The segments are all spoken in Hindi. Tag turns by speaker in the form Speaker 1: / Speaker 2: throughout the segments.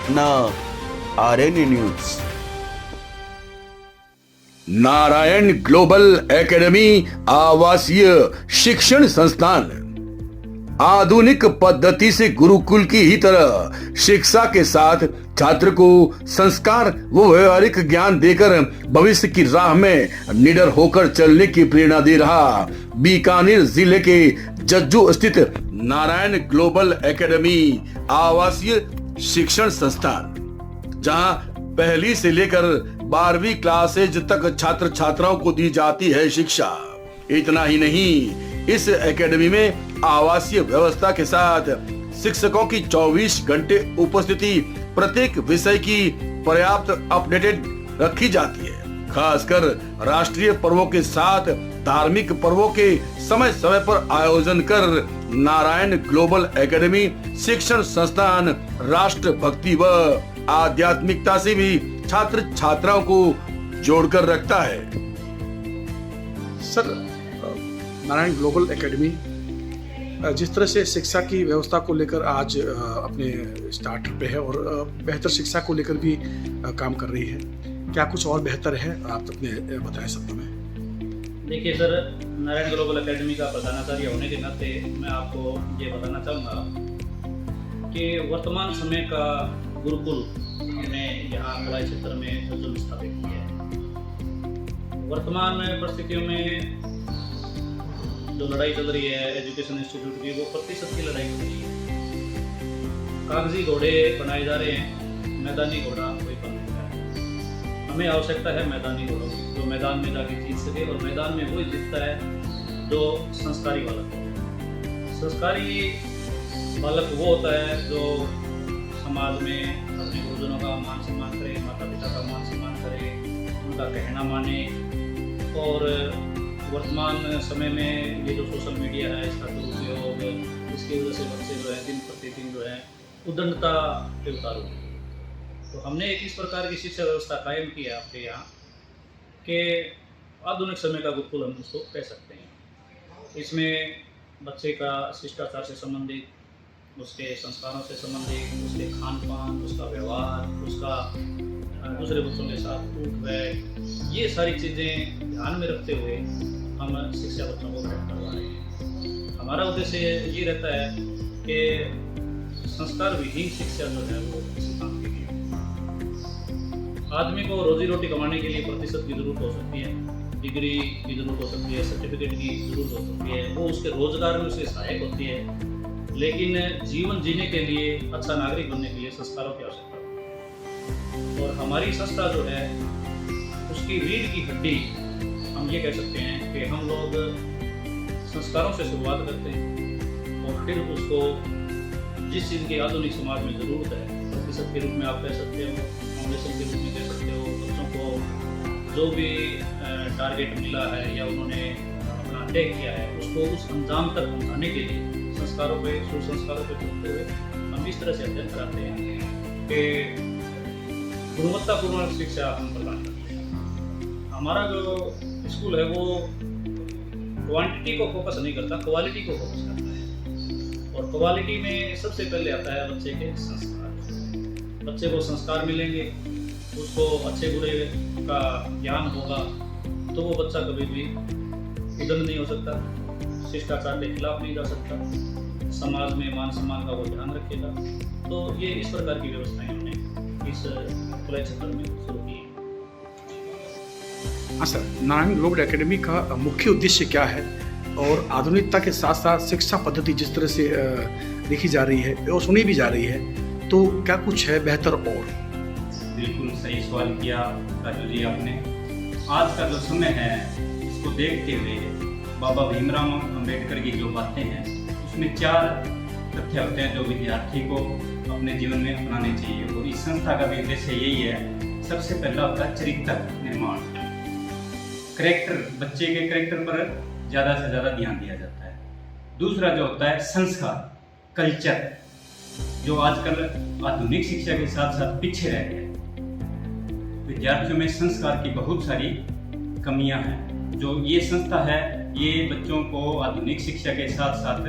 Speaker 1: अपना RNA news.
Speaker 2: Narayan global academy आवासीय शिक्षण संस्थान आधुनिक पद्धति से गुरुकुल की ही तरह शिक्षा के साथ छात्र को संस्कार व व्यवहारिक ज्ञान देकर भविष्य की राह में निडर होकर चलने की प्रेरणा दे रहा बीकानेर जिले के जज्जू स्थित नारायण ग्लोबल एकेडमी आवासीय शिक्षण संस्थान, जहां पहली से लेकर 12वीं क्लासेज तक छात्र छात्राओं को दी जाती है शिक्षा। इतना ही नहीं, इस एकेडमी में आवासीय व्यवस्था के साथ शिक्षकों की 24 घंटे उपस्थिति प्रत्येक विषय की पर्याप्त अपडेटेड रखी जाती है। खासकर राष्ट्रीय पर्वों के साथ धार्मिक पर्वों के समय समय पर आयोजन कर नारायण ग्लोबल एकेडमी शिक्षण संस्थान राष्ट्र भक्ति व आध्यात्मिकता से भी छात्र छात्राओं को जोड़कर रखता है।
Speaker 3: सर, नारायण ग्लोबल एकेडमी जिस तरह से शिक्षा की व्यवस्था को लेकर आज अपने स्टार्टर पे है और बेहतर शिक्षा को लेकर भी काम कर रही है, क्या कुछ और बेहतर है? आप अपने बताएं शब्दों में।
Speaker 4: देखिए सर, नारायण ग्लोबल एकेडमी का प्रधानाचार्य होने के नाते मैं आपको ये बताना चाहूँगा कि वर्तमान समय का गुरुकुल हमने यहाँ कलाई क्षेत्र में जज्जू स्थापित किया है। वर्तमान परिस्थितियों में जो लड़ाई चल रही है एजुकेशन इंस्टीट्यूट की, वो प्रतिशत की लड़ाई चल रही है। कागजी घोड़े बनाए जा रहे हैं, मैदानी घोड़ा कोई बन नहीं रहा है। हमें आवश्यकता है मैदानी घोड़ों की, जो मैदान में जाके जीत सके, और मैदान में वही जीतता है जो संस्कारी बालक है। संस्कारी बालक वो होता है जो समाज में अपने गुरुजनों का मान सम्मान करे, माता पिता का मान सम्मान करे, उनका कहना माने। और वर्तमान समय में ये जो सोशल मीडिया है, इसका दुरुपयोग, इसकी वजह से बच्चे जो है दिन प्रतिदिन जो है उद्दंडता पे उतारू। तो हमने एक इस प्रकार की शिक्षा व्यवस्था कायम की है आपके यहाँ कि आधुनिक समय का गुरुकुल हम उसको कह सकते हैं। इसमें बच्चे का शिष्टाचार से संबंधित, उसके संस्कारों से संबंधित, उसके खान पान, उसका व्यवहार, उसका दूसरे बच्चों के साथ उठ बैठ, ये सारी चीज़ें ध्यान में रखते हुए हम शिक्षा बच्चों को ग्रहण करवा रहे हैं। हमारा उद्देश्य ये रहता है कि संस्कार विहीन शिक्षा जो है वो किसी काम की नहीं। आदमी को रोजी रोटी कमाने के लिए प्रतिशत की जरूरत हो सकती है, डिग्री की जरूरत हो सकती है, सर्टिफिकेट की जरूरत हो सकती है, वो उसके रोजगार में उससे सहायक होती है। लेकिन जीवन जीने के लिए, अच्छा नागरिक बनने के लिए संस्कारों की आवश्यकता होती है। और हमारी संस्था जो है उसकी रीढ़ की हड्डी हम ये कह सकते हैं कि हम लोग संस्कारों से शुरुआत करते हैं और फिर उसको जिस चीज़ की आधुनिक समाज में ज़रूरत है, प्रतिशत के रूप में आप कह सकते हो, फाउंडेशन के रूप में कह सकते हो, बच्चों को जो भी टारगेट मिला है या उन्होंने अपना तय किया है उसको उस अंजाम तक पहुँचाने के लिए संस्कारों पे, सुसंस्कारों पे चलते हुए हम इस तरह से अध्ययन कराते हैं कि गुणवत्तापूर्ण शिक्षा हम प्रदान करते हैं। हमारा जो स्कूल है वो क्वांटिटी को फोकस नहीं करता, क्वालिटी को फोकस करता है। और क्वालिटी में सबसे पहले आता है बच्चे के संस्कार। बच्चे को संस्कार मिलेंगे, उसको अच्छे बुरे का ज्ञान होगा, तो वो बच्चा कभी भी उद्दंड नहीं हो सकता, शिष्टाचार के खिलाफ नहीं जा सकता, समाज में मान सम्मान का वो ध्यान रखेगा। तो ये इस प्रकार की व्यवस्थाएं हमने इस कॉलेज क्षेत्र में शुरू की है।
Speaker 3: हाँ सर, नारायण ग्लोबल एकेडमी का मुख्य उद्देश्य क्या है और आधुनिकता के साथ साथ शिक्षा पद्धति जिस तरह से देखी जा रही है और सुनी भी जा रही है, तो क्या कुछ है बेहतर? और
Speaker 5: बिल्कुल सही सवाल किया राजू जी आपने। आज का जो समय है इसको देखते हुए बाबा भीमराव अम्बेडकर की जो बातें हैं उसमें 4 तथ्य होते हैं जो विद्यार्थी को अपने जीवन में अपनाने चाहिए। और इस संस्था का भी उद्देश्य यही है। सबसे पहला होता है चरित्र निर्माण, करेक्टर, बच्चे के करेक्टर पर ज़्यादा से ज़्यादा ध्यान दिया जाता है। दूसरा जो होता है संस्कार, कल्चर, जो आजकल आधुनिक शिक्षा के साथ साथ पीछे रह गया है। विद्यार्थियों में संस्कार की बहुत सारी कमियां हैं। जो ये संस्था है ये बच्चों को आधुनिक शिक्षा के साथ साथ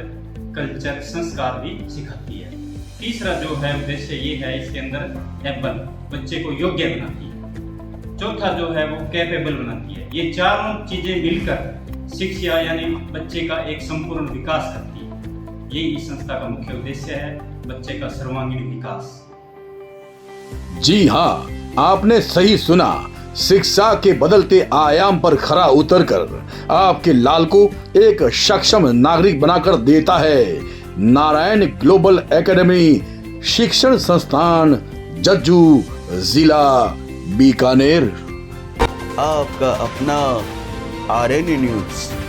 Speaker 5: कल्चर, संस्कार भी सिखाती है। तीसरा जो है उद्देश्य ये है इसके अंदर एबल, बच्चे को योग्य बनाती है। चौथा जो है वो कैपेबल बनाती है। ये चारों चीजें मिलकर शिक्षा यानी बच्चे का एक संपूर्ण विकास करती है। यही इस संस्था का मुख्य उद्देश्य है, बच्चे का सर्वांगीण विकास।
Speaker 2: जी हाँ, आपने सही सुना। शिक्षा के बदलते आयाम पर खरा उतरकर आपके लाल को एक सक्षम नागरिक बनाकर देता है नारायण ग्लोबल एकेडमी शिक्षण संस्थान, जज्जू, जिला बीकानेर।
Speaker 1: आपका अपना RN न्यूज।